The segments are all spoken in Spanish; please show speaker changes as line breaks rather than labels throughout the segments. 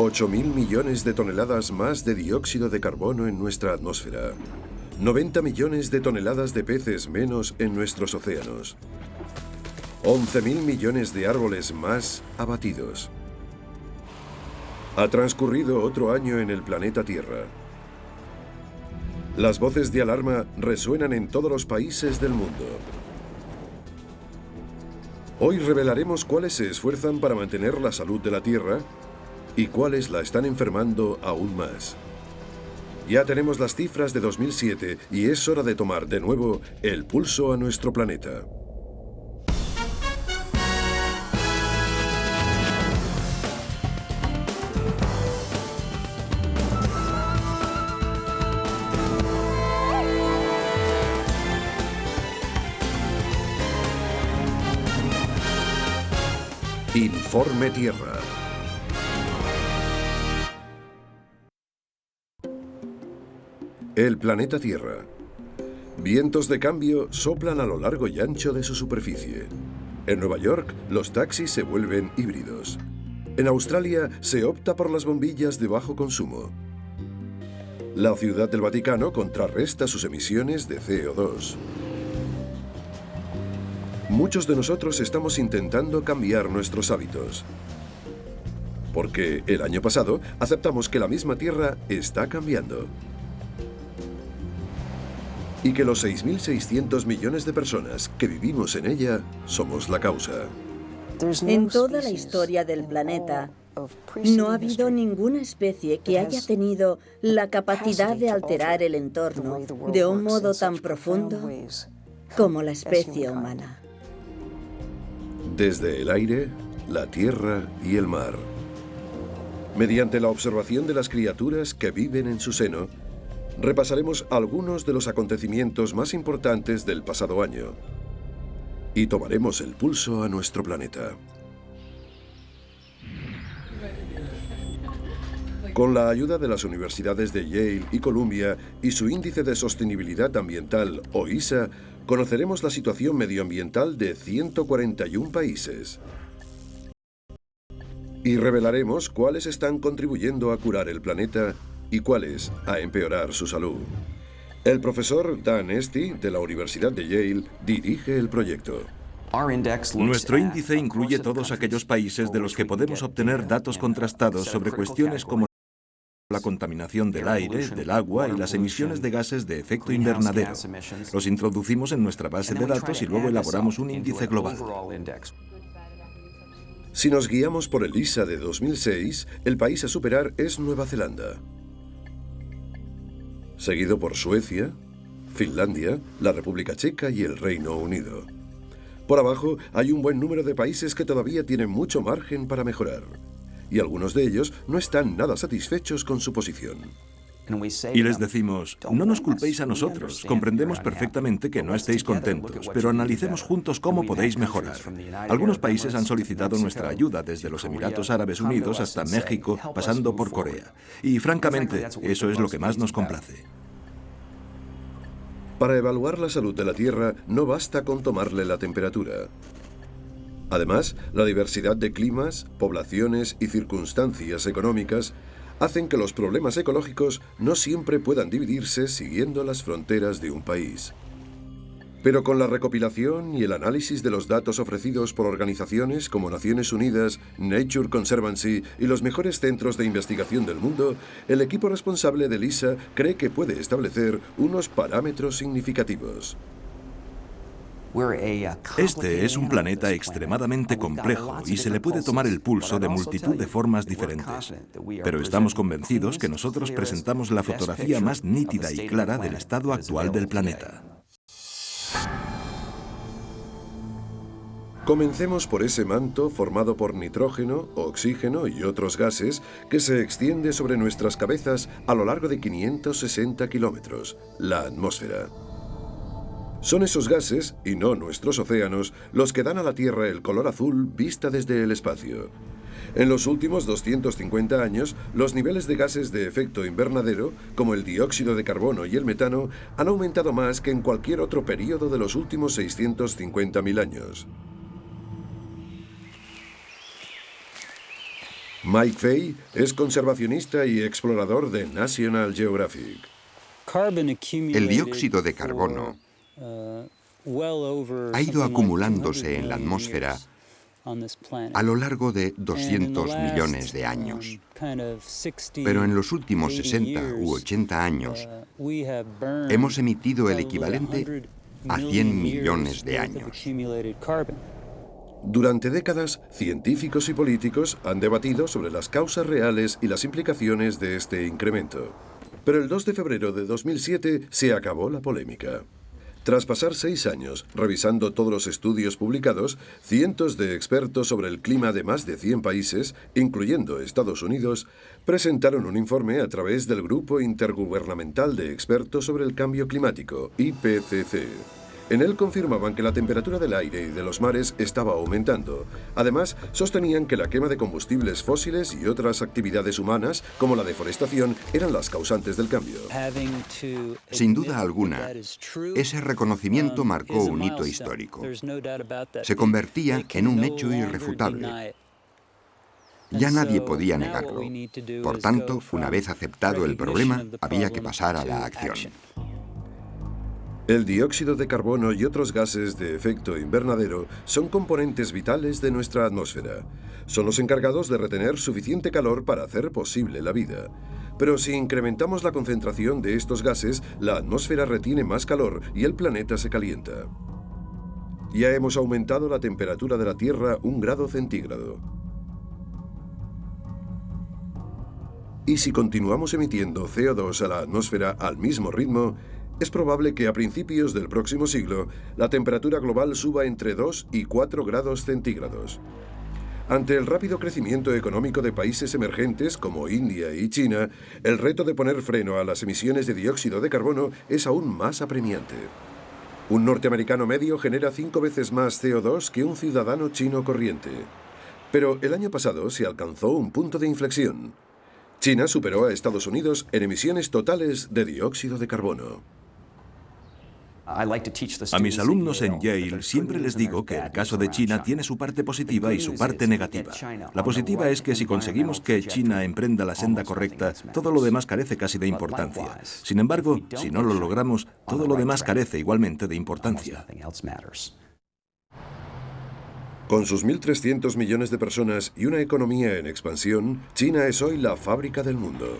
8.000 millones de toneladas más de dióxido de carbono en nuestra atmósfera. 90 millones de toneladas de peces menos en nuestros océanos. 11.000 millones de árboles más abatidos. Ha transcurrido otro año en el planeta Tierra. Las voces de alarma resuenan en todos los países del mundo. Hoy revelaremos cuáles se esfuerzan para mantener la salud de la Tierra y cuáles la están enfermando aún más. Ya tenemos las cifras de 2007 y es hora de tomar de nuevo el pulso a nuestro planeta. Informe Tierra. El planeta Tierra. Vientos de cambio soplan a lo largo y ancho de su superficie. En Nueva York, los taxis se vuelven híbridos. En Australia, se opta por las bombillas de bajo consumo. La Ciudad del Vaticano contrarresta sus emisiones de CO2. Muchos de nosotros estamos intentando cambiar nuestros hábitos. Porque el año pasado aceptamos que la misma Tierra está cambiando. Y que los 6.600 millones de personas que vivimos en ella somos la causa.
En toda la historia del planeta, no ha habido ninguna especie que haya tenido la capacidad de alterar el entorno de un modo tan profundo como la especie humana.
Desde el aire, la tierra y el mar. Mediante la observación de las criaturas que viven en su seno, repasaremos algunos de los acontecimientos más importantes del pasado año y tomaremos el pulso a nuestro planeta. Con la ayuda de las universidades de Yale y Columbia y su Índice de Sostenibilidad Ambiental, o ISA, conoceremos la situación medioambiental de 141 países. Y revelaremos cuáles están contribuyendo a curar el planeta y cuáles a empeorar su salud. El profesor Dan Esty, de la Universidad de Yale, dirige el proyecto.
Nuestro índice incluye todos aquellos países de los que podemos obtener datos contrastados sobre cuestiones como la contaminación del aire, del agua y las emisiones de gases de efecto invernadero. Los introducimos en nuestra base de datos y luego elaboramos un índice global.
Si nos guiamos por el ISA de 2006, el país a superar es Nueva Zelanda, seguido por Suecia, Finlandia, la República Checa y el Reino Unido. Por abajo hay un buen número de países que todavía tienen mucho margen para mejorar. Y algunos de ellos no están nada satisfechos con su posición.
Y les decimos, no nos culpéis a nosotros, comprendemos perfectamente que no estéis contentos, pero analicemos juntos cómo podéis mejorar. Algunos países han solicitado nuestra ayuda, desde los Emiratos Árabes Unidos hasta México, pasando por Corea. Y francamente, eso es lo que más nos complace.
Para evaluar la salud de la Tierra, no basta con tomarle la temperatura. Además, la diversidad de climas, poblaciones y circunstancias económicas hacen que los problemas ecológicos no siempre puedan dividirse siguiendo las fronteras de un país. Pero con la recopilación y el análisis de los datos ofrecidos por organizaciones como Naciones Unidas, Nature Conservancy y los mejores centros de investigación del mundo, el equipo responsable del ISA cree que puede establecer unos parámetros significativos.
Este es un planeta extremadamente complejo y se le puede tomar el pulso de multitud de formas diferentes. Pero estamos convencidos que nosotros presentamos la fotografía más nítida y clara del estado actual del planeta.
Comencemos por ese manto formado por nitrógeno, oxígeno y otros gases que se extiende sobre nuestras cabezas a lo largo de 560 kilómetros, la atmósfera. Son esos gases, y no nuestros océanos, los que dan a la Tierra el color azul vista desde el espacio. En los últimos 250 años, los niveles de gases de efecto invernadero, como el dióxido de carbono y el metano, han aumentado más que en cualquier otro período de los últimos 650.000 años. Mike Fay es conservacionista y explorador de National Geographic.
El dióxido de carbono ha ido acumulándose en la atmósfera a lo largo de 200 millones de años. Pero en los últimos 60 u 80 años hemos emitido el equivalente a 100 millones de años.
Durante décadas, científicos y políticos han debatido sobre las causas reales y las implicaciones de este incremento. Pero el 2 de febrero de 2007 se acabó la polémica. Tras pasar 6 años revisando todos los estudios publicados, cientos de expertos sobre el clima de más de 100 países, incluyendo Estados Unidos, presentaron un informe a través del Grupo Intergubernamental de Expertos sobre el Cambio Climático, IPCC. En él confirmaban que la temperatura del aire y de los mares estaba aumentando. Además, sostenían que la quema de combustibles fósiles y otras actividades humanas, como la deforestación, eran las causantes del cambio.
Sin duda alguna, ese reconocimiento marcó un hito histórico. Se convertía en un hecho irrefutable. Ya nadie podía negarlo. Por tanto, una vez aceptado el problema, había que pasar a la acción.
El dióxido de carbono y otros gases de efecto invernadero son componentes vitales de nuestra atmósfera. Son los encargados de retener suficiente calor para hacer posible la vida. Pero si incrementamos la concentración de estos gases, la atmósfera retiene más calor y el planeta se calienta. Ya hemos aumentado la temperatura de la Tierra 1 grado centígrado. Y si continuamos emitiendo CO2 a la atmósfera al mismo ritmo, es probable que a principios del próximo siglo la temperatura global suba entre 2 y 4 grados centígrados. Ante el rápido crecimiento económico de países emergentes como India y China, el reto de poner freno a las emisiones de dióxido de carbono es aún más apremiante. Un norteamericano medio genera 5 veces más CO2 que un ciudadano chino corriente. Pero el año pasado se alcanzó un punto de inflexión. China superó a Estados Unidos en emisiones totales de dióxido de carbono.
A mis alumnos en Yale siempre les digo que el caso de China tiene su parte positiva y su parte negativa. La positiva es que si conseguimos que China emprenda la senda correcta, todo lo demás carece casi de importancia. Sin embargo, si no lo logramos, todo lo demás carece igualmente de importancia.
Con sus 1.300 millones de personas y una economía en expansión, China es hoy la fábrica del mundo.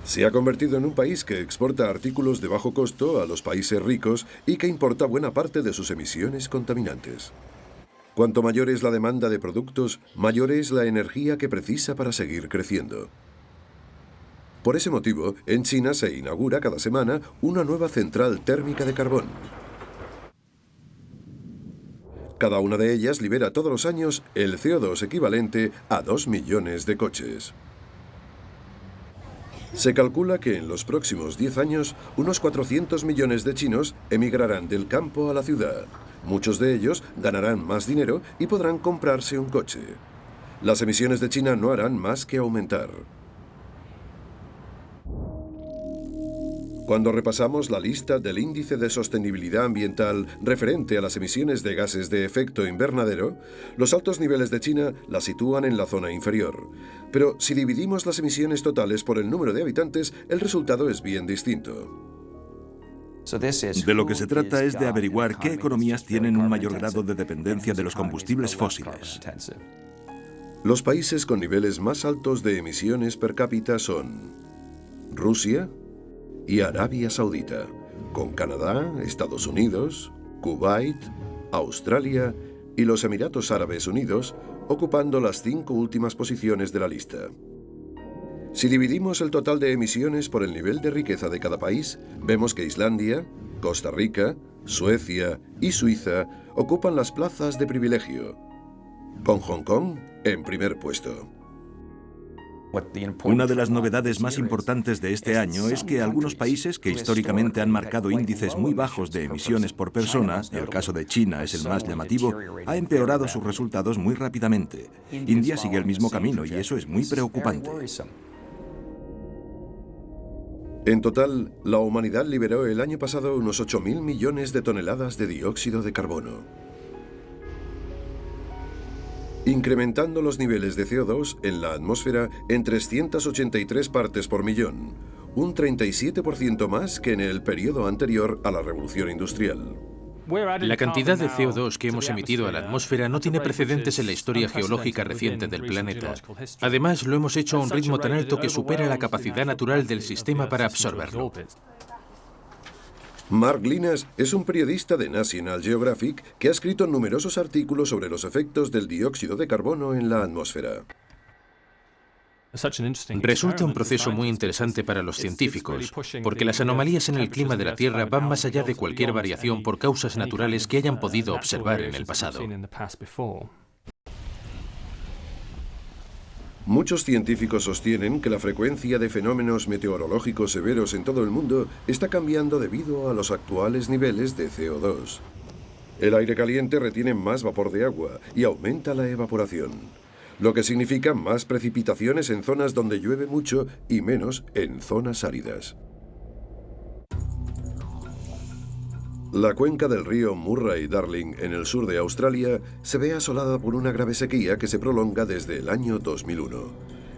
Se ha convertido en un país que exporta artículos de bajo costo a los países ricos y que importa buena parte de sus emisiones contaminantes. Cuanto mayor es la demanda de productos, mayor es la energía que precisa para seguir creciendo. Por ese motivo, en China se inaugura cada semana una nueva central térmica de carbón. Cada una de ellas libera todos los años el CO2 equivalente a 2 millones de coches. Se calcula que en los próximos 10 años, unos 400 millones de chinos emigrarán del campo a la ciudad. Muchos de ellos ganarán más dinero y podrán comprarse un coche. Las emisiones de China no harán más que aumentar. Cuando repasamos la lista del Índice de Sostenibilidad Ambiental referente a las emisiones de gases de efecto invernadero, los altos niveles de China la sitúan en la zona inferior. Pero si dividimos las emisiones totales por el número de habitantes, el resultado es bien distinto.
De lo que se trata es de averiguar qué economías tienen un mayor grado de dependencia de los combustibles fósiles.
Los países con niveles más altos de emisiones per cápita son Rusia y Arabia Saudita, con Canadá, Estados Unidos, Kuwait, Australia y los Emiratos Árabes Unidos ocupando las 5 últimas posiciones de la lista. Si dividimos el total de emisiones por el nivel de riqueza de cada país, vemos que Islandia, Costa Rica, Suecia y Suiza ocupan las plazas de privilegio, con Hong Kong en primer puesto.
Una de las novedades más importantes de este año es que algunos países que históricamente han marcado índices muy bajos de emisiones por persona, el caso de China es el más llamativo, ha empeorado sus resultados muy rápidamente. India sigue el mismo camino y eso es muy preocupante.
En total, la humanidad liberó el año pasado unos 8.000 millones de toneladas de dióxido de carbono. incrementando los niveles de CO2 en la atmósfera en 383 partes por millón, un 37% más que en el periodo anterior a la revolución industrial.
La cantidad de CO2 que hemos emitido a la atmósfera no tiene precedentes en la historia geológica reciente del planeta. Además, lo hemos hecho a un ritmo tan alto que supera la capacidad natural del sistema para absorberlo.
Mark Linas es un periodista de National Geographic que ha escrito numerosos artículos sobre los efectos del dióxido de carbono en la atmósfera.
Resulta un proceso muy interesante para los científicos, porque las anomalías en el clima de la Tierra van más allá de cualquier variación por causas naturales que hayan podido observar en el pasado.
Muchos científicos sostienen que la frecuencia de fenómenos meteorológicos severos en todo el mundo está cambiando debido a los actuales niveles de CO2. El aire caliente retiene más vapor de agua y aumenta la evaporación, lo que significa más precipitaciones en zonas donde llueve mucho y menos en zonas áridas. La cuenca del río Murray-Darling en el sur de Australia se ve asolada por una grave sequía que se prolonga desde el año 2001.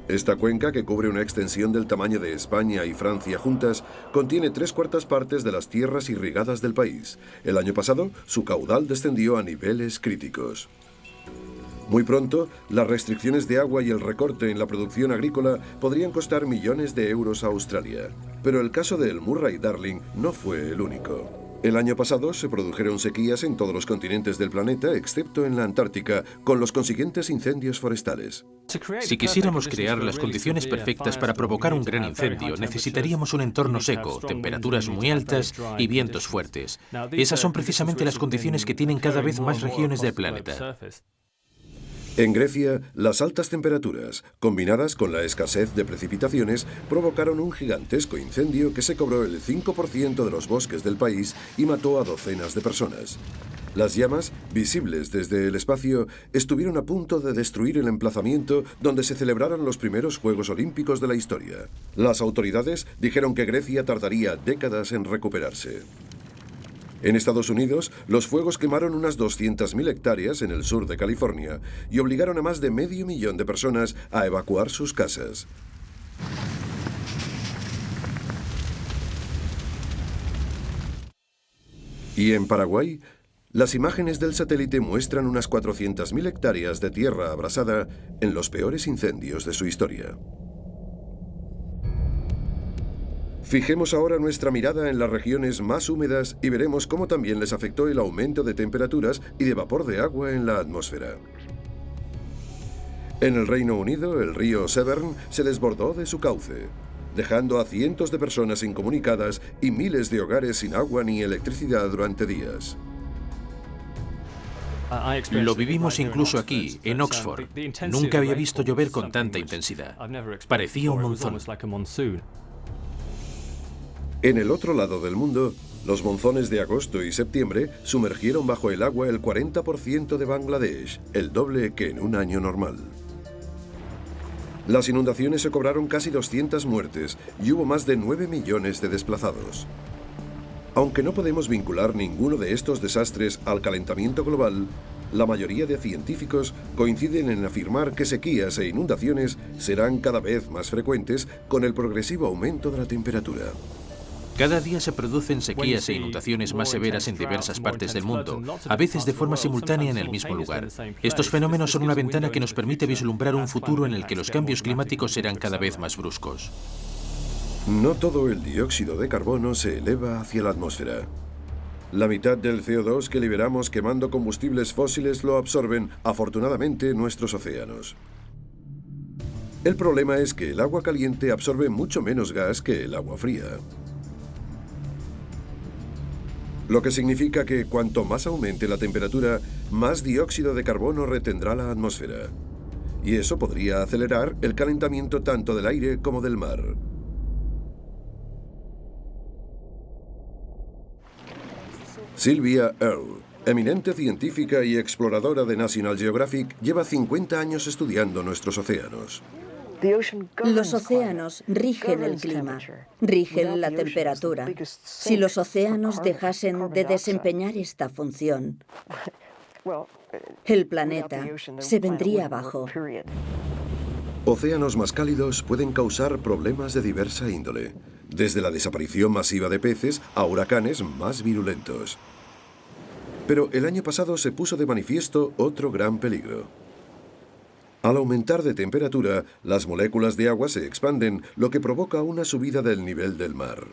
Esta cuenca, que cubre una extensión del tamaño de España y Francia juntas, contiene 3/4 partes de las tierras irrigadas del país. El año pasado, su caudal descendió a niveles críticos. Muy pronto, las restricciones de agua y el recorte en la producción agrícola podrían costar millones de euros a Australia. Pero el caso del Murray-Darling no fue el único. El año pasado se produjeron sequías en todos los continentes del planeta, excepto en la Antártica, con los consiguientes incendios forestales.
Si quisiéramos crear las condiciones perfectas para provocar un gran incendio, necesitaríamos un entorno seco, temperaturas muy altas y vientos fuertes. Esas son precisamente las condiciones que tienen cada vez más regiones del planeta.
En Grecia, las altas temperaturas, combinadas con la escasez de precipitaciones, provocaron un gigantesco incendio que se cobró el 5% de los bosques del país y mató a docenas de personas. Las llamas, visibles desde el espacio, estuvieron a punto de destruir el emplazamiento donde se celebraron los primeros Juegos Olímpicos de la historia. Las autoridades dijeron que Grecia tardaría décadas en recuperarse. En Estados Unidos, los fuegos quemaron unas 200.000 hectáreas en el sur de California y obligaron a más de 500.000 de personas a evacuar sus casas. Y en Paraguay, las imágenes del satélite muestran unas 400.000 hectáreas de tierra abrasada en los peores incendios de su historia. Fijemos ahora nuestra mirada en las regiones más húmedas y veremos cómo también les afectó el aumento de temperaturas y de vapor de agua en la atmósfera. En el Reino Unido, el río Severn se desbordó de su cauce, dejando a cientos de personas incomunicadas y miles de hogares sin agua ni electricidad durante días.
Lo vivimos incluso aquí, en Oxford. Nunca había visto llover con tanta intensidad. Parecía un monzón.
En el otro lado del mundo, los monzones de agosto y septiembre sumergieron bajo el agua el 40% de Bangladesh, el doble que en un año normal. Las inundaciones se cobraron casi 200 muertes y hubo más de 9 millones de desplazados. Aunque no podemos vincular ninguno de estos desastres al calentamiento global, la mayoría de científicos coinciden en afirmar que sequías e inundaciones serán cada vez más frecuentes con el progresivo aumento de la temperatura.
Cada día se producen sequías e inundaciones más severas en diversas partes del mundo, a veces de forma simultánea en el mismo lugar. Estos fenómenos son una ventana que nos permite vislumbrar un futuro en el que los cambios climáticos serán cada vez más bruscos.
No todo el dióxido de carbono se eleva hacia la atmósfera. La mitad del CO2 que liberamos quemando combustibles fósiles lo absorben, afortunadamente, nuestros océanos. El problema es que el agua caliente absorbe mucho menos gas que el agua fría. Lo que significa que cuanto más aumente la temperatura, más dióxido de carbono retendrá la atmósfera. Y eso podría acelerar el calentamiento tanto del aire como del mar. Sylvia Earle, eminente científica y exploradora de National Geographic, lleva 50 años estudiando nuestros océanos.
Los océanos rigen el clima, rigen la temperatura. Si los océanos dejasen de desempeñar esta función, El planeta se vendría abajo.
Océanos más cálidos pueden causar problemas de diversa índole, desde la desaparición masiva de peces a huracanes más virulentos. Pero el año pasado se puso de manifiesto otro gran peligro. Al aumentar de temperatura, las moléculas de agua se expanden, lo que provoca una subida del nivel del mar.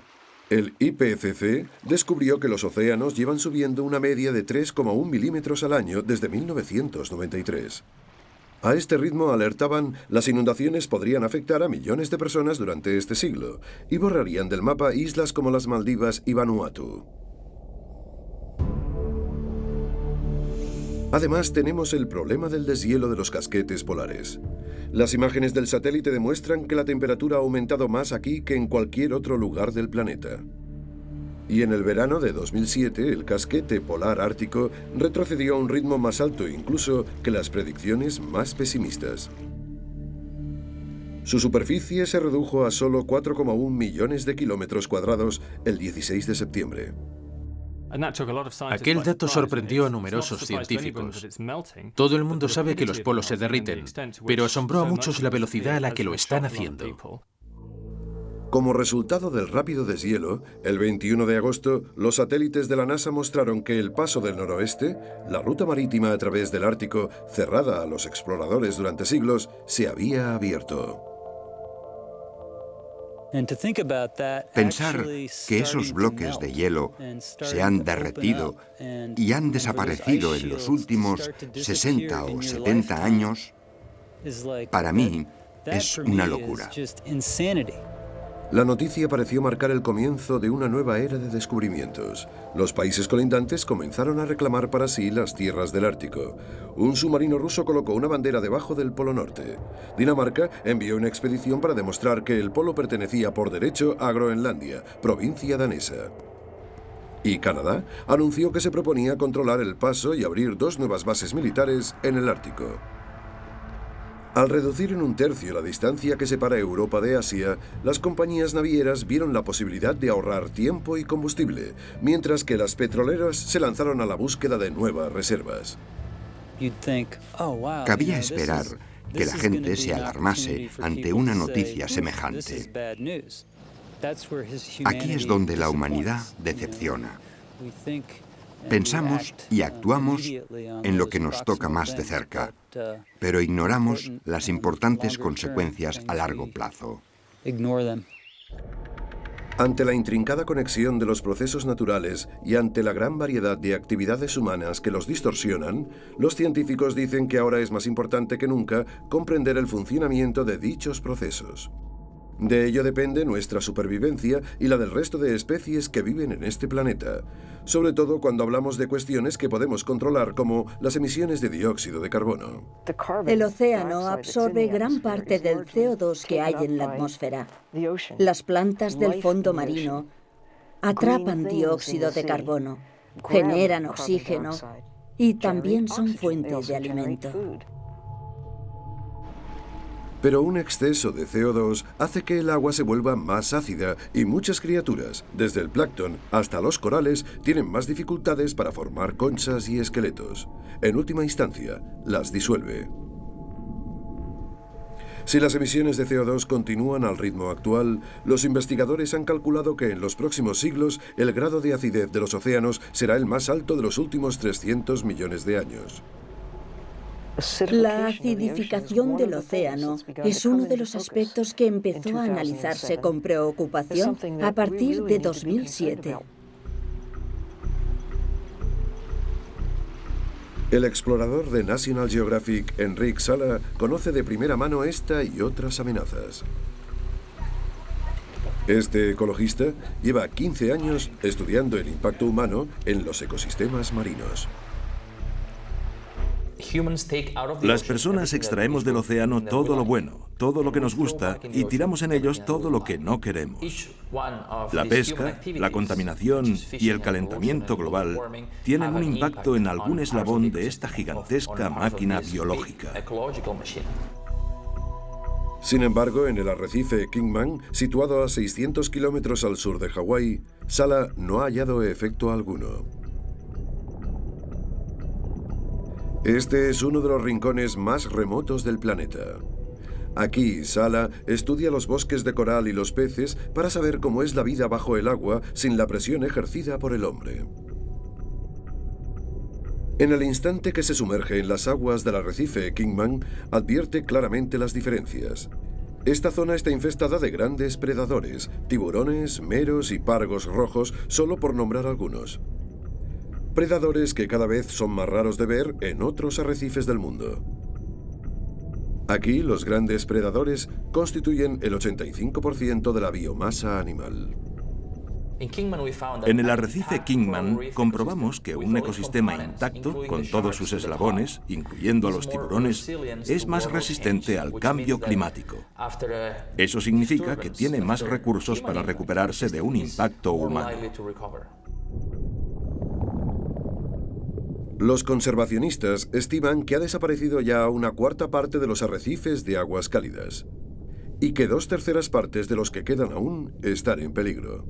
El IPCC descubrió que los océanos llevan subiendo una media de 3,1 milímetros al año desde 1993. A este ritmo, alertaban, las inundaciones podrían afectar a millones de personas durante este siglo y borrarían del mapa islas como las Maldivas y Vanuatu. Además, tenemos el problema del deshielo de los casquetes polares. Las imágenes del satélite demuestran que la temperatura ha aumentado más aquí que en cualquier otro lugar del planeta. Y en el verano de 2007, el casquete polar ártico retrocedió a un ritmo más alto incluso que las predicciones más pesimistas. Su superficie se redujo a solo 4,1 millones de kilómetros cuadrados el 16 de septiembre.
Aquel dato sorprendió a numerosos científicos. Todo el mundo sabe que los polos se derriten, pero asombró a muchos la velocidad a la que lo están haciendo.
Como resultado del rápido deshielo, el 21 de agosto, los satélites de la NASA mostraron que el paso del noroeste, la ruta marítima a través del Ártico, cerrada a los exploradores durante siglos, se había abierto.
Pensar que esos bloques de hielo se han derretido y han desaparecido en los últimos 60 o 70 años, para mí es una locura.
La noticia pareció marcar el comienzo de una nueva era de descubrimientos. Los países colindantes comenzaron a reclamar para sí las tierras del Ártico. Un submarino ruso colocó una bandera debajo del Polo Norte. Dinamarca envió una expedición para demostrar que el polo pertenecía por derecho a Groenlandia, provincia danesa. Y Canadá anunció que se proponía controlar el paso y abrir 2 nuevas bases militares en el Ártico. Al reducir en 1/3 la distancia que separa Europa de Asia, las compañías navieras vieron la posibilidad de ahorrar tiempo y combustible, mientras que las petroleras se lanzaron a la búsqueda de nuevas reservas.
Cabía esperar que la gente se alarmase ante una noticia semejante. Aquí es donde la humanidad decepciona. Pensamos y actuamos en lo que nos toca más de cerca, pero ignoramos las importantes consecuencias a largo plazo.
Ante la intrincada conexión de los procesos naturales y ante la gran variedad de actividades humanas que los distorsionan, los científicos dicen que ahora es más importante que nunca comprender el funcionamiento de dichos procesos. De ello depende nuestra supervivencia y la del resto de especies que viven en este planeta, sobre todo cuando hablamos de cuestiones que podemos controlar como las emisiones de dióxido de carbono.
El océano absorbe gran parte del CO2 que hay en la atmósfera. Las plantas del fondo marino atrapan dióxido de carbono, generan oxígeno y también son fuente de alimento.
Pero un exceso de CO2 hace que el agua se vuelva más ácida y muchas criaturas, desde el plancton hasta los corales, tienen más dificultades para formar conchas y esqueletos. En última instancia, las disuelve. Si las emisiones de CO2 continúan al ritmo actual, los investigadores han calculado que en los próximos siglos el grado de acidez de los océanos será el más alto de los últimos 300 millones de años.
La acidificación del océano es uno de los aspectos que empezó a analizarse con preocupación a partir de 2007.
El explorador de National Geographic, Enric Sala, conoce de primera mano esta y otras amenazas. Este ecologista lleva 15 años estudiando el impacto humano en los ecosistemas marinos.
Las personas extraemos del océano todo lo bueno, todo lo que nos gusta, y tiramos en ellos todo lo que no queremos. La pesca, la contaminación y el calentamiento global tienen un impacto en algún eslabón de esta gigantesca máquina biológica.
Sin embargo, en el arrecife Kingman, situado a 600 kilómetros al sur de Hawái, Sala no ha hallado efecto alguno. Este es uno de los rincones más remotos del planeta. Aquí, Sala estudia los bosques de coral y los peces para saber cómo es la vida bajo el agua sin la presión ejercida por el hombre. En el instante que se sumerge en las aguas del arrecife Kingman, advierte claramente las diferencias. Esta zona está infestada de grandes predadores, tiburones, meros y pargos rojos, solo por nombrar algunos. Predadores que cada vez son más raros de ver en otros arrecifes del mundo. Aquí, los grandes predadores constituyen el 85% de la biomasa animal.
En el arrecife Kingman comprobamos que un ecosistema intacto, con todos sus eslabones, incluyendo a los tiburones, es más resistente al cambio climático. Eso significa que tiene más recursos para recuperarse de un impacto humano.
Los conservacionistas estiman que ha desaparecido ya una cuarta parte de los arrecifes de aguas cálidas y que 2/3 partes de los que quedan aún están en peligro.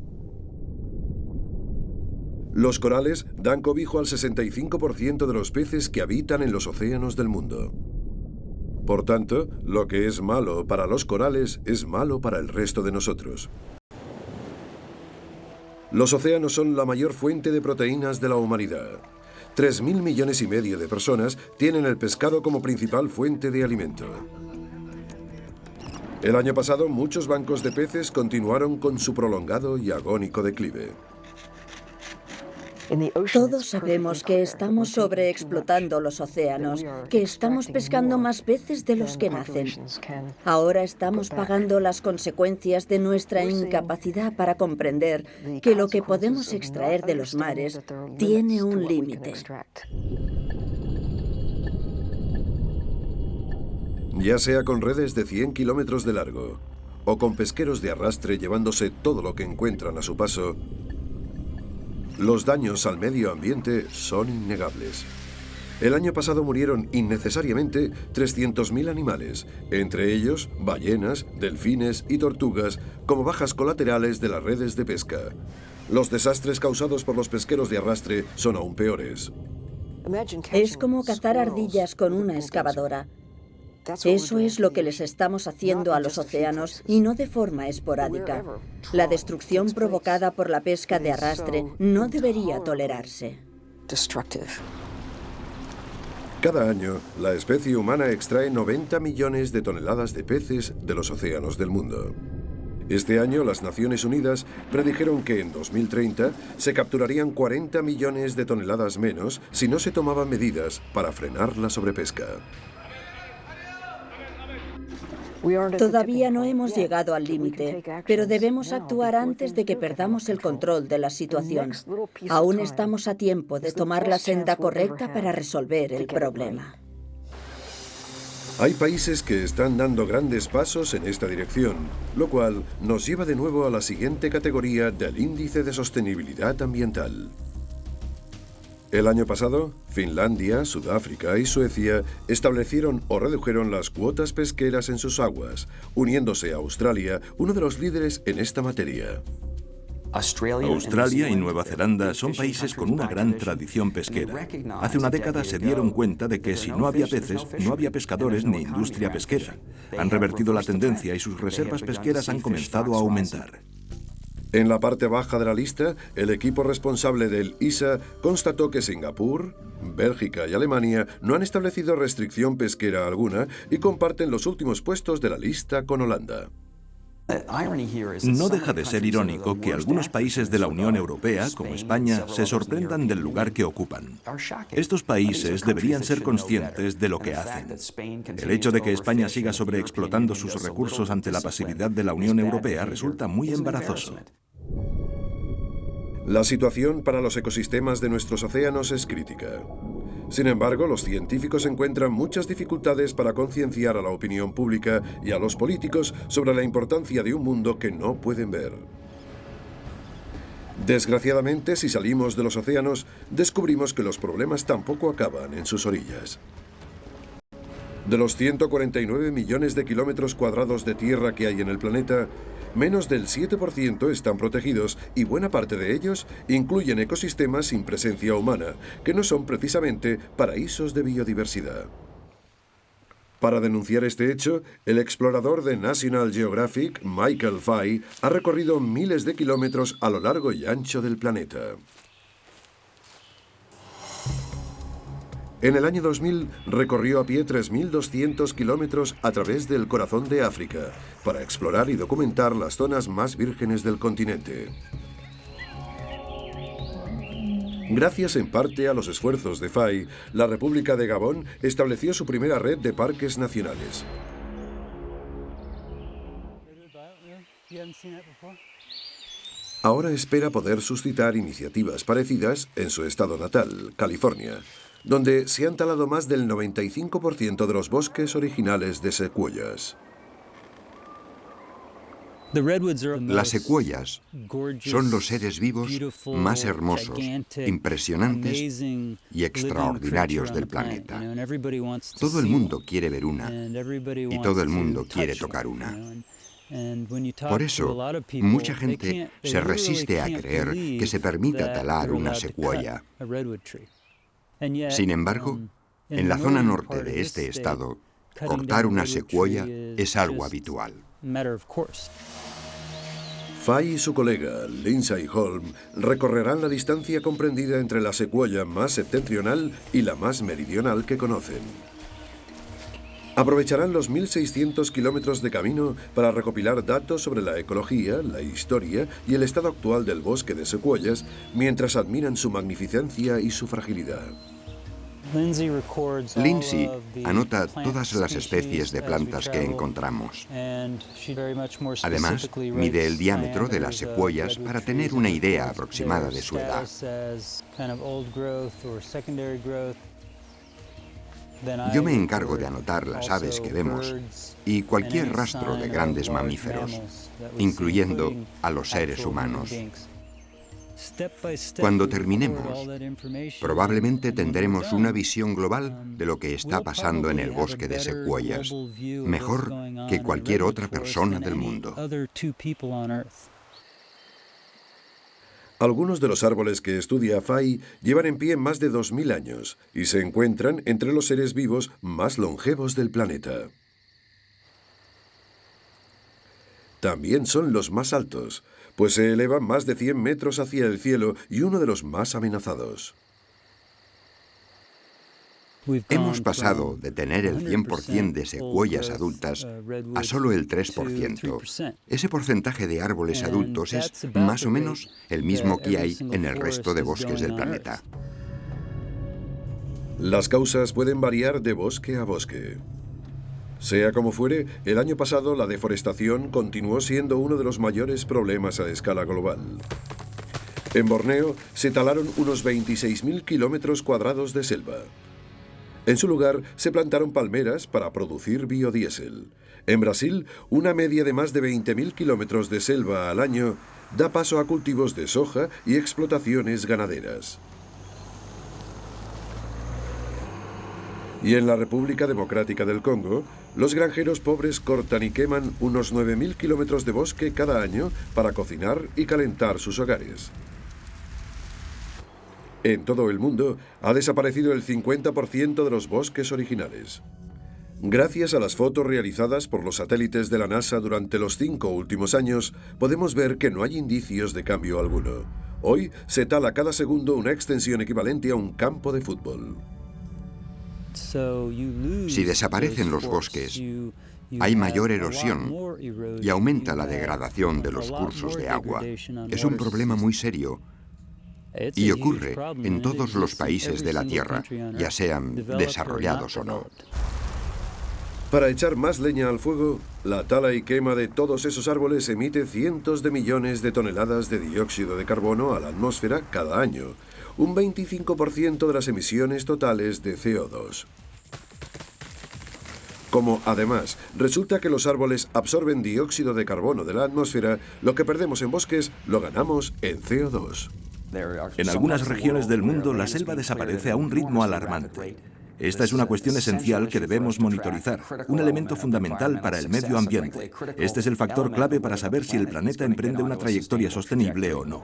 Los corales dan cobijo al 65% de los peces que habitan en los océanos del mundo. Por tanto, lo que es malo para los corales es malo para el resto de nosotros. Los océanos son la mayor fuente de proteínas de la humanidad. 3.000 millones y medio de personas tienen el pescado como principal fuente de alimento. El año pasado, muchos bancos de peces continuaron con su prolongado y agónico declive.
Todos sabemos que estamos sobreexplotando los océanos, que estamos pescando más peces de los que nacen. Ahora estamos pagando las consecuencias de nuestra incapacidad para comprender que lo que podemos extraer de los mares tiene un límite.
Ya sea con redes de 100 kilómetros de largo o con pesqueros de arrastre llevándose todo lo que encuentran a su paso, los daños al medio ambiente son innegables. El año pasado murieron innecesariamente 300.000 animales, entre ellos ballenas, delfines y tortugas, como bajas colaterales de las redes de pesca. Los desastres causados por los pesqueros de arrastre son aún peores.
Es como cazar ardillas con una excavadora. Eso es lo que les estamos haciendo a los océanos y no de forma esporádica. La destrucción provocada por la pesca de arrastre no debería tolerarse.
Cada año, la especie humana extrae 90 millones de toneladas de peces de los océanos del mundo. Este año, las Naciones Unidas predijeron que en 2030 se capturarían 40 millones de toneladas menos si no se tomaban medidas para frenar la sobrepesca.
Todavía no hemos llegado al límite, pero debemos actuar antes de que perdamos el control de la situación. Aún estamos a tiempo de tomar la senda correcta para resolver el problema.
Hay países que están dando grandes pasos en esta dirección, lo cual nos lleva de nuevo a la siguiente categoría del índice de sostenibilidad ambiental. El año pasado, Finlandia, Sudáfrica y Suecia establecieron o redujeron las cuotas pesqueras en sus aguas, uniéndose a Australia, uno de los líderes en esta materia.
Australia y Nueva Zelanda son países con una gran tradición pesquera. Hace una década se dieron cuenta de que si no había peces, no había pescadores ni industria pesquera. Han revertido la tendencia y sus reservas pesqueras han comenzado a aumentar.
En la parte baja de la lista, el equipo responsable del ISA constató que Singapur, Bélgica y Alemania no han establecido restricción pesquera alguna y comparten los últimos puestos de la lista con Holanda.
No deja de ser irónico que algunos países de la Unión Europea, como España, se sorprendan del lugar que ocupan. Estos países deberían ser conscientes de lo que hacen. El hecho de que España siga sobreexplotando sus recursos ante la pasividad de la Unión Europea resulta muy embarazoso.
La situación para los ecosistemas de nuestros océanos es crítica. Sin embargo, los científicos encuentran muchas dificultades para concienciar a la opinión pública y a los políticos sobre la importancia de un mundo que no pueden ver. Desgraciadamente, si salimos de los océanos, descubrimos que los problemas tampoco acaban en sus orillas. De los 149 millones de kilómetros cuadrados de tierra que hay en el planeta, menos del 7% están protegidos y buena parte de ellos incluyen ecosistemas sin presencia humana, que no son precisamente paraísos de biodiversidad. Para denunciar este hecho, el explorador de National Geographic, Michael Fay, ha recorrido miles de kilómetros a lo largo y ancho del planeta. En el año 2000 recorrió a pie 3.200 kilómetros a través del corazón de África para explorar y documentar las zonas más vírgenes del continente. Gracias en parte a los esfuerzos de Fay, la República de Gabón estableció su primera red de parques nacionales. Ahora espera poder suscitar iniciativas parecidas en su estado natal, California, donde se han talado más del 95% de los bosques originales de secuoyas.
Las secuoyas son los seres vivos más hermosos, impresionantes y extraordinarios del planeta. Todo el mundo quiere ver una y todo el mundo quiere tocar una. Por eso, mucha gente se resiste a creer que se permita talar una secuoya. Sin embargo, en la zona norte de este estado, cortar una secuoya es algo habitual.
Fay y su colega, Lindsay Holm, recorrerán la distancia comprendida entre la secuoya más septentrional y la más meridional que conocen. Aprovecharán los 1.600 kilómetros de camino para recopilar datos sobre la ecología, la historia y el estado actual del bosque de secuoyas, mientras admiran su magnificencia y su fragilidad.
Lindsay anota todas las especies de plantas que encontramos. Además, mide el diámetro de las secuoyas para tener una idea aproximada de su edad. Yo me encargo de anotar las aves que vemos y cualquier rastro de grandes mamíferos, incluyendo a los seres humanos. Cuando terminemos, probablemente tendremos una visión global de lo que está pasando en el bosque de secuoyas, mejor que cualquier otra persona del mundo.
Algunos de los árboles que estudia Fay llevan en pie más de 2.000 años y se encuentran entre los seres vivos más longevos del planeta. También son los más altos, pues se elevan más de 100 metros hacia el cielo y uno de los más amenazados.
Hemos pasado de tener el 100% de secuoyas adultas a solo el 3%. Ese porcentaje de árboles adultos es más o menos el mismo que hay en el resto de bosques del planeta.
Las causas pueden variar de bosque a bosque. Sea como fuere, el año pasado la deforestación continuó siendo uno de los mayores problemas a escala global. En Borneo se talaron unos 26.000 kilómetros cuadrados de selva. En su lugar se plantaron palmeras para producir biodiesel. En Brasil, una media de más de 20.000 kilómetros de selva al año da paso a cultivos de soja y explotaciones ganaderas. Y en la República Democrática del Congo, los granjeros pobres cortan y queman unos 9.000 kilómetros de bosque cada año para cocinar y calentar sus hogares. En todo el mundo ha desaparecido el 50% de los bosques originales. Gracias a las fotos realizadas por los satélites de la NASA durante los 5 últimos años, podemos ver que no hay indicios de cambio alguno. Hoy se tala cada segundo una extensión equivalente a un campo de fútbol.
Si desaparecen los bosques, hay mayor erosión y aumenta la degradación de los cursos de agua. Es un problema muy serio y ocurre en todos los países de la Tierra, ya sean desarrollados o no.
Para echar más leña al fuego, la tala y quema de todos esos árboles emite cientos de millones de toneladas de dióxido de carbono a la atmósfera cada año, un 25% de las emisiones totales de CO2. Como, además, resulta que los árboles absorben dióxido de carbono de la atmósfera, lo que perdemos en bosques lo ganamos en CO2.
En algunas regiones del mundo la selva desaparece a un ritmo alarmante. Esta es una cuestión esencial que debemos monitorizar, un elemento fundamental para el medio ambiente. Este es el factor clave para saber si el planeta emprende una trayectoria sostenible o no.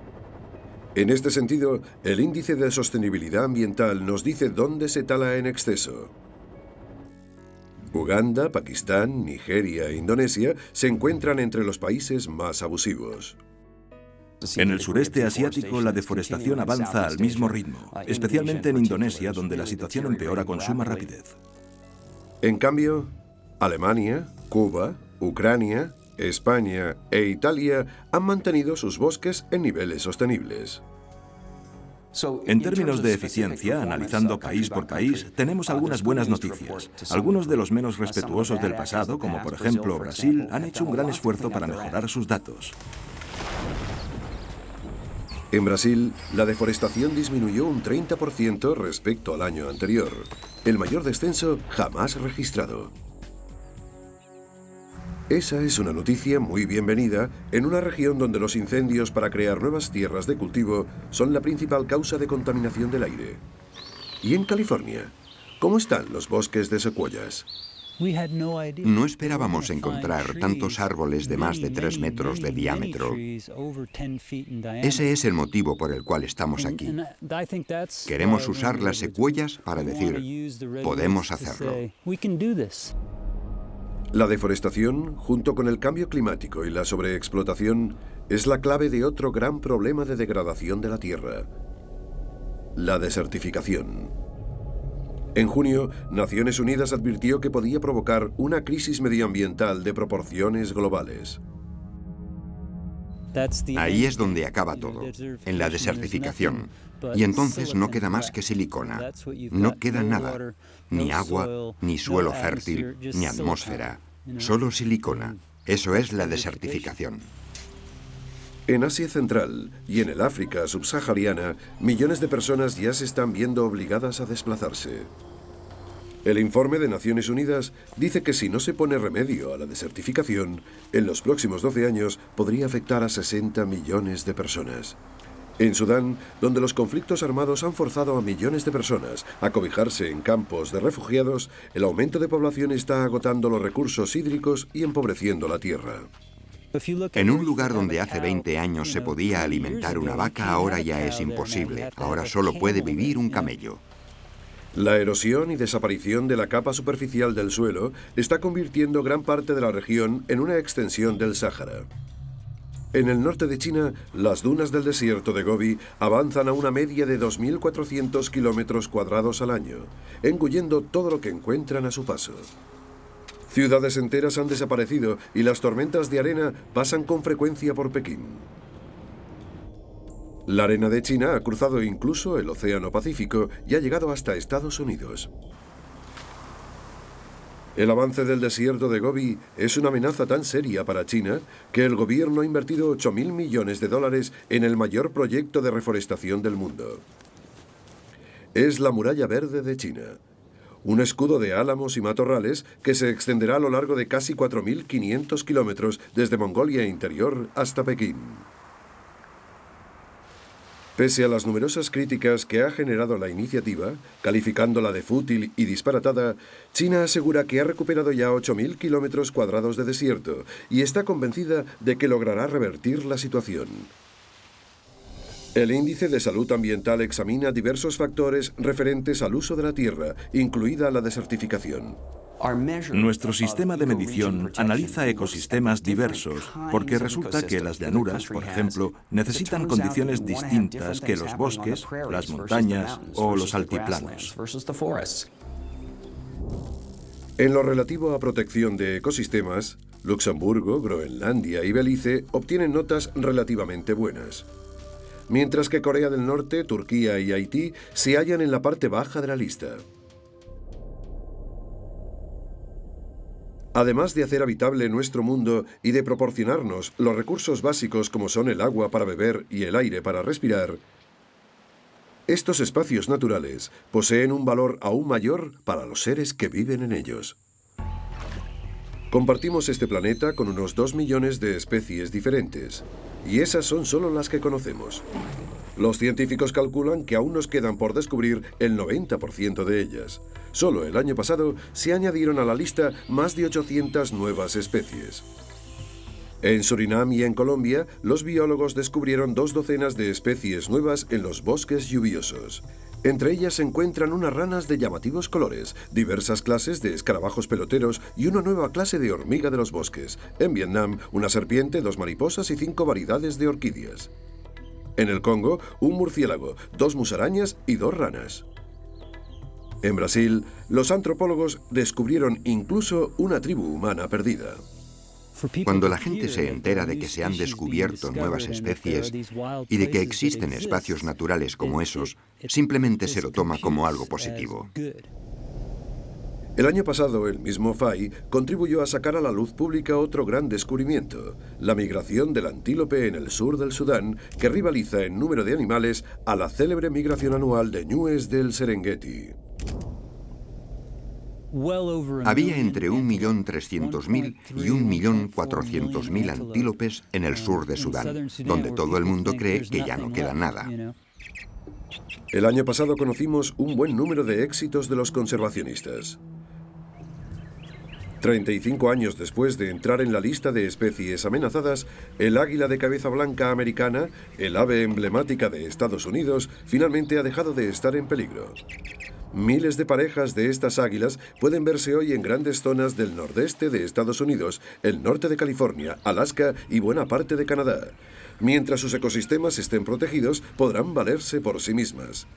En este sentido, el índice de sostenibilidad ambiental nos dice dónde se tala en exceso. Uganda, Pakistán, Nigeria e Indonesia se encuentran entre los países más abusivos.
En el sureste asiático, la deforestación avanza al mismo ritmo, especialmente en Indonesia, donde la situación empeora con suma rapidez.
En cambio, Alemania, Cuba, Ucrania, España e Italia han mantenido sus bosques en niveles sostenibles.
En términos de eficiencia, analizando país por país, tenemos algunas buenas noticias. Algunos de los menos respetuosos del pasado, como por ejemplo Brasil, han hecho un gran esfuerzo para mejorar sus datos.
En Brasil, la deforestación disminuyó un 30% respecto al año anterior, el mayor descenso jamás registrado. Esa es una noticia muy bienvenida en una región donde los incendios para crear nuevas tierras de cultivo son la principal causa de contaminación del aire. ¿Y en California? ¿Cómo están los bosques de secuoyas?
No esperábamos encontrar tantos árboles de más de 3 metros de diámetro. Ese es el motivo por el cual estamos aquí. Queremos usar las secuoyas para decir, podemos hacerlo.
La deforestación, junto con el cambio climático y la sobreexplotación, es la clave de otro gran problema de degradación de la Tierra: la desertificación. En junio, Naciones Unidas advirtió que podía provocar una crisis medioambiental de proporciones globales.
Ahí es donde acaba todo, en la desertificación. Y entonces no queda más que silicona. No queda nada, ni agua, ni suelo fértil, ni atmósfera. Solo silicona. Eso es la desertificación.
En Asia Central y en el África subsahariana, millones de personas ya se están viendo obligadas a desplazarse. El informe de Naciones Unidas dice que si no se pone remedio a la desertificación, en los próximos 12 años podría afectar a 60 millones de personas. En Sudán, donde los conflictos armados han forzado a millones de personas a cobijarse en campos de refugiados, el aumento de población está agotando los recursos hídricos y empobreciendo la tierra.
En un lugar donde hace 20 años se podía alimentar una vaca, ahora ya es imposible. Ahora solo puede vivir un camello.
La erosión y desaparición de la capa superficial del suelo está convirtiendo gran parte de la región en una extensión del Sáhara. En el norte de China, las dunas del desierto de Gobi avanzan a una media de 2.400 kilómetros cuadrados al año, engullendo todo lo que encuentran a su paso. Ciudades enteras han desaparecido y las tormentas de arena pasan con frecuencia por Pekín. La arena de China ha cruzado incluso el Océano Pacífico y ha llegado hasta Estados Unidos. El avance del desierto de Gobi es una amenaza tan seria para China que el gobierno ha invertido 8.000 millones de dólares en el mayor proyecto de reforestación del mundo. Es la Muralla Verde de China, un escudo de álamos y matorrales que se extenderá a lo largo de casi 4.500 kilómetros desde Mongolia Interior hasta Pekín. Pese a las numerosas críticas que ha generado la iniciativa, calificándola de fútil y disparatada, China asegura que ha recuperado ya 8.000 kilómetros cuadrados de desierto y está convencida de que logrará revertir la situación. El Índice de Salud Ambiental examina diversos factores referentes al uso de la tierra, incluida la desertificación.
Nuestro sistema de medición analiza ecosistemas diversos porque resulta que las llanuras, por ejemplo, necesitan condiciones distintas que los bosques, las montañas o los altiplanos.
En lo relativo a protección de ecosistemas, Luxemburgo, Groenlandia y Belice obtienen notas relativamente buenas, mientras que Corea del Norte, Turquía y Haití se hallan en la parte baja de la lista. Además de hacer habitable nuestro mundo y de proporcionarnos los recursos básicos como son el agua para beber y el aire para respirar, estos espacios naturales poseen un valor aún mayor para los seres que viven en ellos. Compartimos este planeta con unos 2 millones de especies diferentes, y esas son solo las que conocemos. Los científicos calculan que aún nos quedan por descubrir el 90% de ellas. Solo el año pasado se añadieron a la lista más de 800 nuevas especies. En Surinam y en Colombia, los biólogos descubrieron 2 docenas de especies nuevas en los bosques lluviosos. Entre ellas se encuentran unas ranas de llamativos colores, diversas clases de escarabajos peloteros y una nueva clase de hormiga de los bosques. En Vietnam, una serpiente, 2 mariposas y 5 variedades de orquídeas. En el Congo, un murciélago, 2 musarañas y 2 ranas. En Brasil, los antropólogos descubrieron incluso una tribu humana perdida.
Cuando la gente se entera de que se han descubierto nuevas especies y de que existen espacios naturales como esos, simplemente se lo toma como algo positivo.
El año pasado, el mismo Fay contribuyó a sacar a la luz pública otro gran descubrimiento, la migración del antílope en el sur del Sudán, que rivaliza en número de animales a la célebre migración anual de ñúes del Serengeti.
Había entre 1.300.000 y 1.400.000 antílopes en el sur de Sudán, donde todo el mundo cree que ya no queda nada.
El año pasado conocimos un buen número de éxitos de los conservacionistas. 35 años después de entrar en la lista de especies amenazadas, el águila de cabeza blanca americana, el ave emblemática de Estados Unidos, finalmente ha dejado de estar en peligro. Miles de parejas de estas águilas pueden verse hoy en grandes zonas del nordeste de Estados Unidos, el norte de California, Alaska y buena parte de Canadá. Mientras sus ecosistemas estén protegidos, podrán valerse por sí mismas.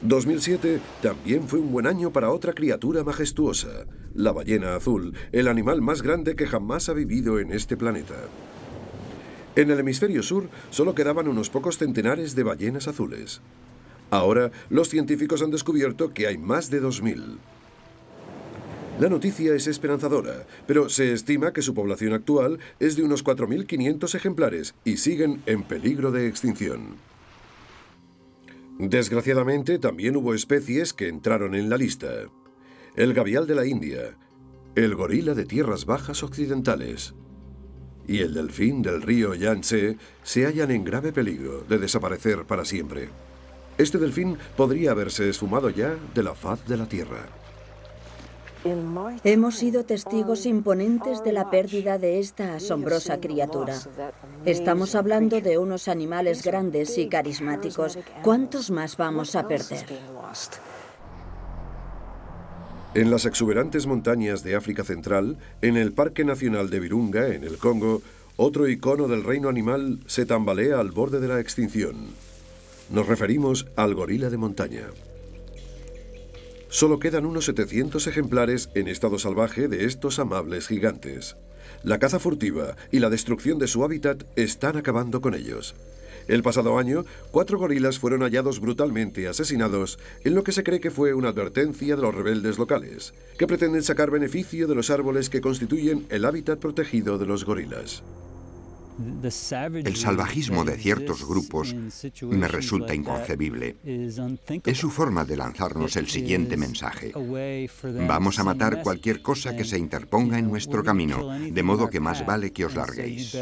2007 también fue un buen año para otra criatura majestuosa, la ballena azul, el animal más grande que jamás ha vivido en este planeta. En el hemisferio sur solo quedaban unos pocos centenares de ballenas azules. Ahora los científicos han descubierto que hay más de 2000. La noticia es esperanzadora, pero se estima que su población actual es de unos 4.500 ejemplares y siguen en peligro de extinción. Desgraciadamente, también hubo especies que entraron en la lista. El gavial de la India, el gorila de tierras bajas occidentales y el delfín del río Yangtze se hallan en grave peligro de desaparecer para siempre. Este delfín podría haberse esfumado ya de la faz de la Tierra.
Hemos sido testigos imponentes de la pérdida de esta asombrosa criatura. Estamos hablando de unos animales grandes y carismáticos. ¿Cuántos más vamos a perder?
En las exuberantes montañas de África Central, en el Parque Nacional de Virunga, en el Congo, otro icono del reino animal se tambalea al borde de la extinción. Nos referimos al gorila de montaña. Solo quedan unos 700 ejemplares en estado salvaje de estos amables gigantes. La caza furtiva y la destrucción de su hábitat están acabando con ellos. El pasado año, 4 gorilas fueron hallados brutalmente asesinados en lo que se cree que fue una advertencia de los rebeldes locales, que pretenden sacar beneficio de los árboles que constituyen el hábitat protegido de los gorilas.
El salvajismo de ciertos grupos me resulta inconcebible. Es su forma de lanzarnos el siguiente mensaje. Vamos a matar cualquier cosa que se interponga en nuestro camino, de modo que más vale que os larguéis.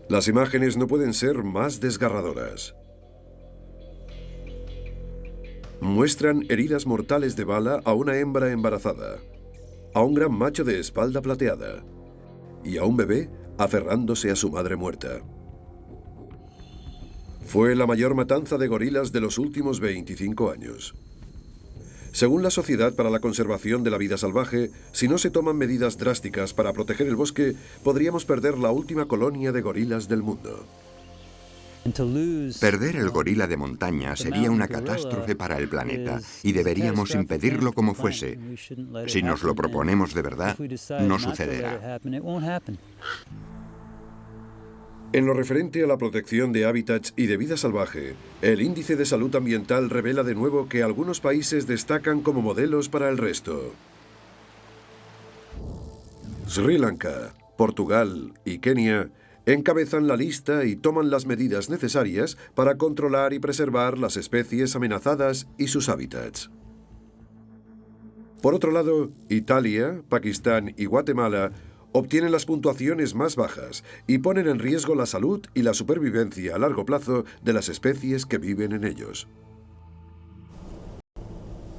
Las imágenes no pueden ser más desgarradoras. Muestran heridas mortales de bala a una hembra embarazada, a un gran macho de espalda plateada y a un bebé aferrándose a su madre muerta. Fue la mayor matanza de gorilas de los últimos 25 años. Según la Sociedad para la Conservación de la Vida Salvaje, si no se toman medidas drásticas para proteger el bosque, podríamos perder la última colonia de gorilas del mundo.
Perder el gorila de montaña sería una catástrofe para el planeta y deberíamos impedirlo como fuese. Si nos lo proponemos de verdad, no sucederá.
En lo referente a la protección de hábitats y de vida salvaje, el Índice de Salud Ambiental revela de nuevo que algunos países destacan como modelos para el resto. Sri Lanka, Portugal y Kenia encabezan la lista y toman las medidas necesarias para controlar y preservar las especies amenazadas y sus hábitats. Por otro lado, Italia, Pakistán y Guatemala obtienen las puntuaciones más bajas y ponen en riesgo la salud y la supervivencia a largo plazo de las especies que viven en ellos.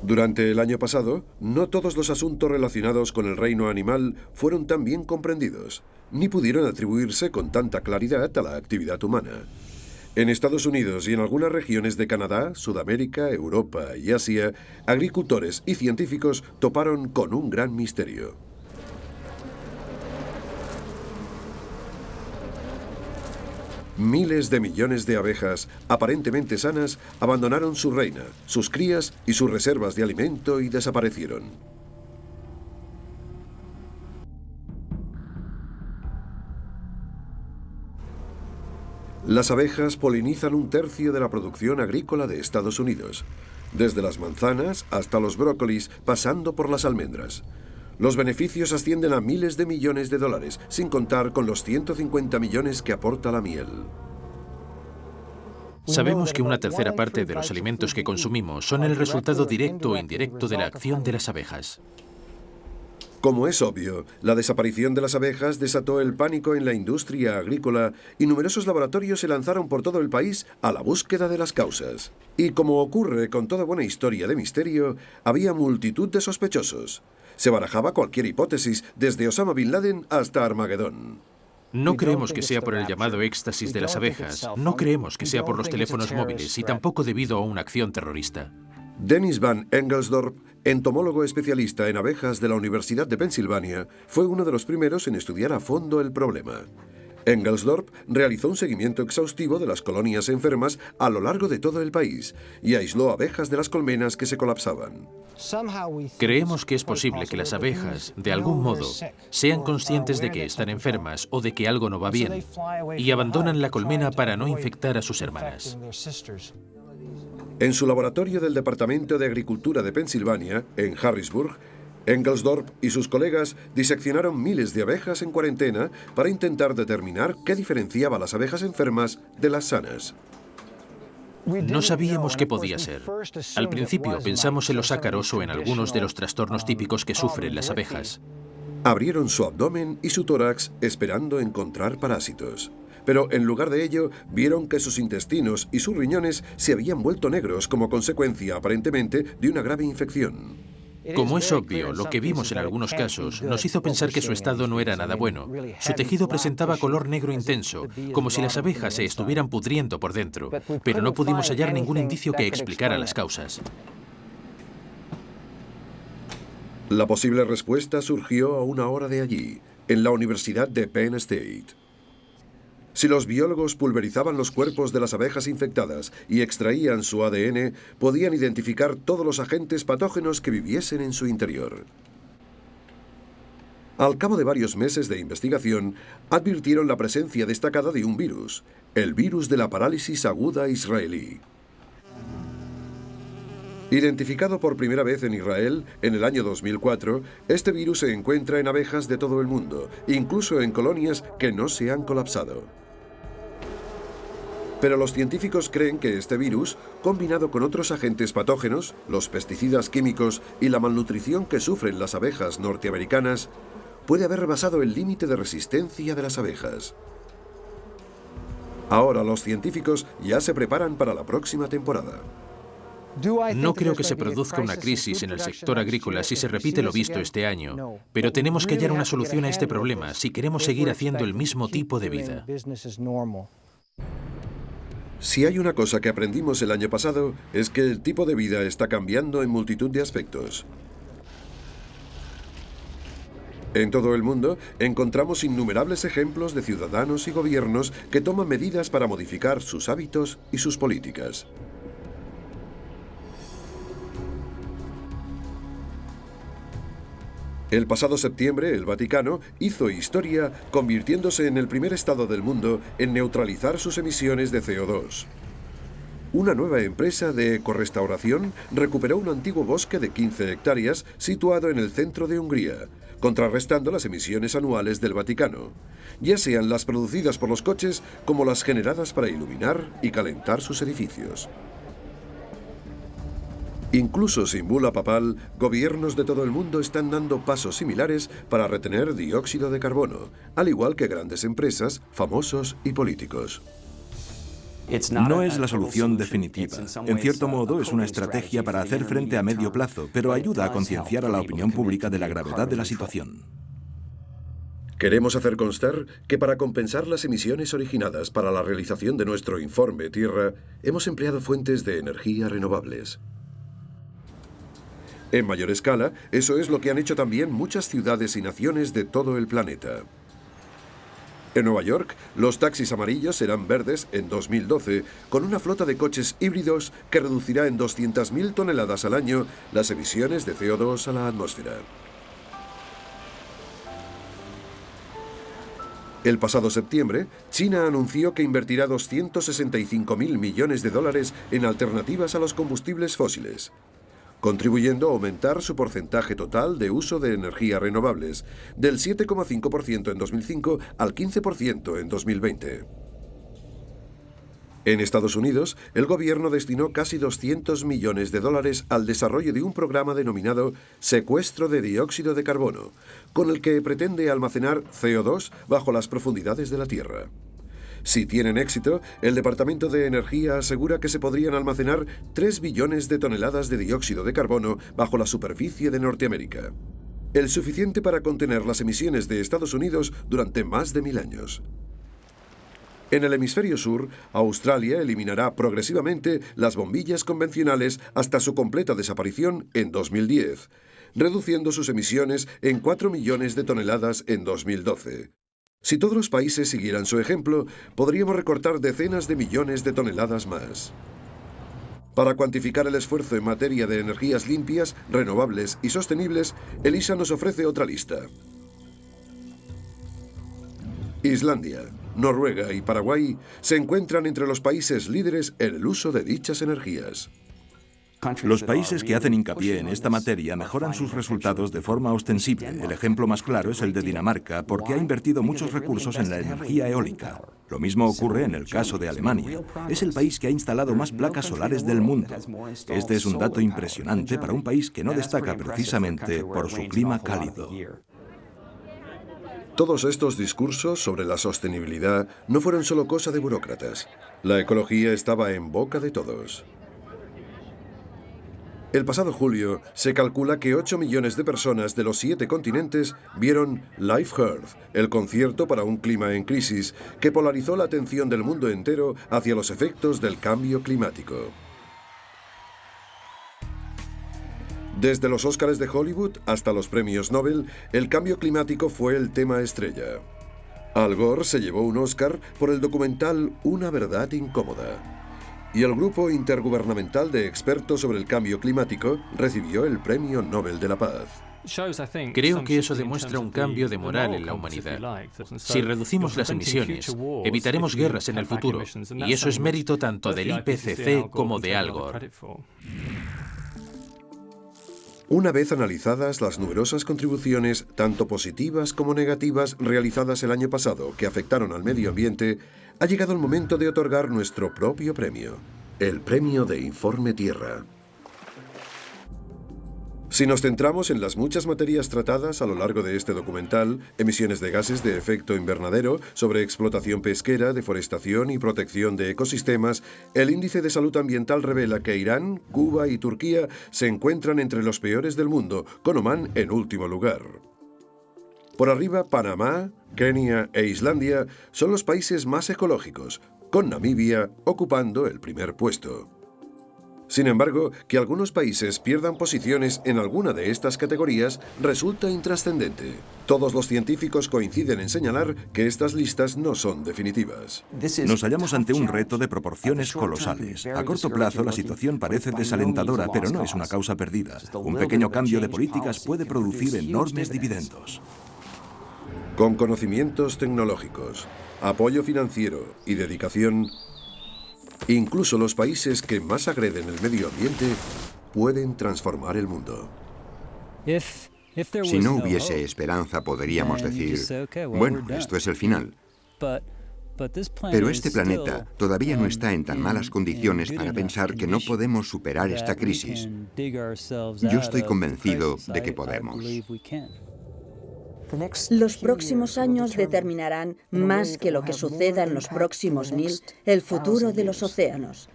Durante el año pasado, no todos los asuntos relacionados con el reino animal fueron tan bien comprendidos, ni pudieron atribuirse con tanta claridad a la actividad humana. En Estados Unidos y en algunas regiones de Canadá, Sudamérica, Europa y Asia, agricultores y científicos toparon con un gran misterio. Miles de millones de abejas, aparentemente sanas, abandonaron su reina, sus crías y sus reservas de alimento y desaparecieron. Las abejas polinizan un tercio de la producción agrícola de Estados Unidos, desde las manzanas hasta los brócolis, pasando por las almendras. Los beneficios ascienden a miles de millones de dólares, sin contar con los 150 millones que aporta la miel.
Sabemos que una tercera parte de los alimentos que consumimos son el resultado directo o indirecto de la acción de las abejas.
Como es obvio, la desaparición de las abejas desató el pánico en la industria agrícola y numerosos laboratorios se lanzaron por todo el país a la búsqueda de las causas. Y como ocurre con toda buena historia de misterio, había multitud de sospechosos. Se barajaba cualquier hipótesis, desde Osama Bin Laden hasta Armagedón.
No creemos que sea por el llamado éxtasis de las abejas, no creemos que sea por los teléfonos móviles y tampoco debido a una acción terrorista.
Dennis Van Engelsdorp, entomólogo especialista en abejas de la Universidad de Pensilvania, fue uno de los primeros en estudiar a fondo el problema. Engelsdorp realizó un seguimiento exhaustivo de las colonias enfermas a lo largo de todo el país y aisló abejas de las colmenas que se colapsaban.
Creemos que es posible que las abejas, de algún modo, sean conscientes de que están enfermas o de que algo no va bien y abandonan la colmena para no infectar a sus hermanas.
En su laboratorio del Departamento de Agricultura de Pensilvania, en Harrisburg, Engelsdorp y sus colegas diseccionaron miles de abejas en cuarentena para intentar determinar qué diferenciaba a las abejas enfermas de las sanas.
No sabíamos qué podía ser. Al principio pensamos en los ácaros o en algunos de los trastornos típicos que sufren las abejas.
Abrieron su abdomen y su tórax esperando encontrar parásitos. Pero en lugar de ello, vieron que sus intestinos y sus riñones se habían vuelto negros como consecuencia, aparentemente, de una grave infección.
Como es obvio, lo que vimos en algunos casos nos hizo pensar que su estado no era nada bueno. Su tejido presentaba color negro intenso, como si las abejas se estuvieran pudriendo por dentro, pero no pudimos hallar ningún indicio que explicara las causas.
La posible respuesta surgió a una hora de allí, en la Universidad de Penn State. Si los biólogos pulverizaban los cuerpos de las abejas infectadas y extraían su ADN, podían identificar todos los agentes patógenos que viviesen en su interior. Al cabo de varios meses de investigación, advirtieron la presencia destacada de un virus, el virus de la parálisis aguda israelí. Identificado por primera vez en Israel en el año 2004, este virus se encuentra en abejas de todo el mundo, incluso en colonias que no se han colapsado. Pero los científicos creen que este virus, combinado con otros agentes patógenos, los pesticidas químicos y la malnutrición que sufren las abejas norteamericanas, puede haber rebasado el límite de resistencia de las abejas. Ahora los científicos ya se preparan para la próxima temporada.
No creo que se produzca una crisis en el sector agrícola si se repite lo visto este año, pero tenemos que hallar una solución a este problema si queremos seguir haciendo el mismo tipo de vida.
Si hay una cosa que aprendimos el año pasado, es que el tipo de vida está cambiando en multitud de aspectos. En todo el mundo encontramos innumerables ejemplos de ciudadanos y gobiernos que toman medidas para modificar sus hábitos y sus políticas. El pasado septiembre, el Vaticano hizo historia convirtiéndose en el primer estado del mundo en neutralizar sus emisiones de CO2. Una nueva empresa de ecorrestauración recuperó un antiguo bosque de 15 hectáreas situado en el centro de Hungría, contrarrestando las emisiones anuales del Vaticano, ya sean las producidas por los coches como las generadas para iluminar y calentar sus edificios. Incluso sin bula papal, gobiernos de todo el mundo están dando pasos similares para retener dióxido de carbono, al igual que grandes empresas, famosos y políticos.
No es la solución definitiva. En cierto modo, es una estrategia para hacer frente a medio plazo, pero ayuda a concienciar a la opinión pública de la gravedad de la situación.
Queremos hacer constar que para compensar las emisiones originadas para la realización de nuestro informe Tierra, hemos empleado fuentes de energía renovables. En mayor escala, eso es lo que han hecho también muchas ciudades y naciones de todo el planeta. En Nueva York, los taxis amarillos serán verdes en 2012, con una flota de coches híbridos que reducirá en 200.000 toneladas al año las emisiones de CO2 a la atmósfera. El pasado septiembre, China anunció que invertirá 265.000 millones de dólares en alternativas a los combustibles fósiles, contribuyendo a aumentar su porcentaje total de uso de energías renovables, del 7,5% en 2005 al 15% en 2020. En Estados Unidos, el gobierno destinó casi 200 millones de dólares al desarrollo de un programa denominado Secuestro de Dióxido de Carbono, con el que pretende almacenar CO2 bajo las profundidades de la Tierra. Si tienen éxito, el Departamento de Energía asegura que se podrían almacenar 3 billones de toneladas de dióxido de carbono bajo la superficie de Norteamérica, el suficiente para contener las emisiones de Estados Unidos durante más de 1000 años. En el hemisferio sur, Australia eliminará progresivamente las bombillas convencionales hasta su completa desaparición en 2010, reduciendo sus emisiones en 4 millones de toneladas en 2012. Si todos los países siguieran su ejemplo, podríamos recortar decenas de millones de toneladas más. Para cuantificar el esfuerzo en materia de energías limpias, renovables y sostenibles, ELISA nos ofrece otra lista. Islandia, Noruega y Paraguay se encuentran entre los países líderes en el uso de dichas energías.
Los países que hacen hincapié en esta materia mejoran sus resultados de forma ostensible. El ejemplo más claro es el de Dinamarca, porque ha invertido muchos recursos en la energía eólica. Lo mismo ocurre en el caso de Alemania. Es el país que ha instalado más placas solares del mundo. Este es un dato impresionante para un país que no destaca precisamente por su clima cálido.
Todos estos discursos sobre la sostenibilidad no fueron solo cosa de burócratas. La ecología estaba en boca de todos. El pasado julio, se calcula que 8 millones de personas de los 7 continentes vieron Live Earth, el concierto para un clima en crisis, que polarizó la atención del mundo entero hacia los efectos del cambio climático. Desde los Óscars de Hollywood hasta los premios Nobel, el cambio climático fue el tema estrella. Al Gore se llevó un Óscar por el documental Una verdad incómoda. Y el Grupo Intergubernamental de Expertos sobre el Cambio Climático recibió el Premio Nobel de la Paz.
Creo que eso demuestra un cambio de moral en la humanidad. Si reducimos las emisiones, evitaremos guerras en el futuro, y eso es mérito tanto del IPCC como de Al Gore.
Una vez analizadas las numerosas contribuciones, tanto positivas como negativas, realizadas el año pasado que afectaron al medio ambiente, ha llegado el momento de otorgar nuestro propio premio, el Premio de Informe Tierra. Si nos centramos en las muchas materias tratadas a lo largo de este documental, emisiones de gases de efecto invernadero, sobreexplotación pesquera, deforestación y protección de ecosistemas, el índice de salud ambiental revela que Irán, Cuba y Turquía se encuentran entre los peores del mundo, con Omán en último lugar. Por arriba, Panamá, Kenia e Islandia son los países más ecológicos, con Namibia ocupando el primer puesto. Sin embargo, que algunos países pierdan posiciones en alguna de estas categorías resulta intrascendente. Todos los científicos coinciden en señalar que estas listas no son definitivas.
Nos hallamos ante un reto de proporciones colosales. A corto plazo, la situación parece desalentadora, pero no es una causa perdida. Un pequeño cambio de políticas puede producir enormes dividendos.
Con conocimientos tecnológicos, apoyo financiero y dedicación, incluso los países que más agreden el medio ambiente pueden transformar el mundo.
Si no hubiese esperanza, podríamos decir, bueno, esto es el final. Pero este planeta todavía no está en tan malas condiciones para pensar que no podemos superar esta crisis. Yo estoy convencido de que podemos.
Los próximos años determinarán, más que lo que suceda en los próximos 1000, el futuro de los océanos,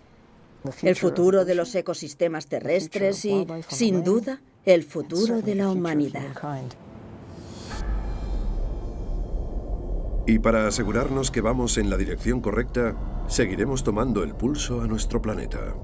el futuro de los ecosistemas terrestres y, sin duda, el futuro de la humanidad.
Y para asegurarnos que vamos en la dirección correcta, seguiremos tomando el pulso a nuestro planeta.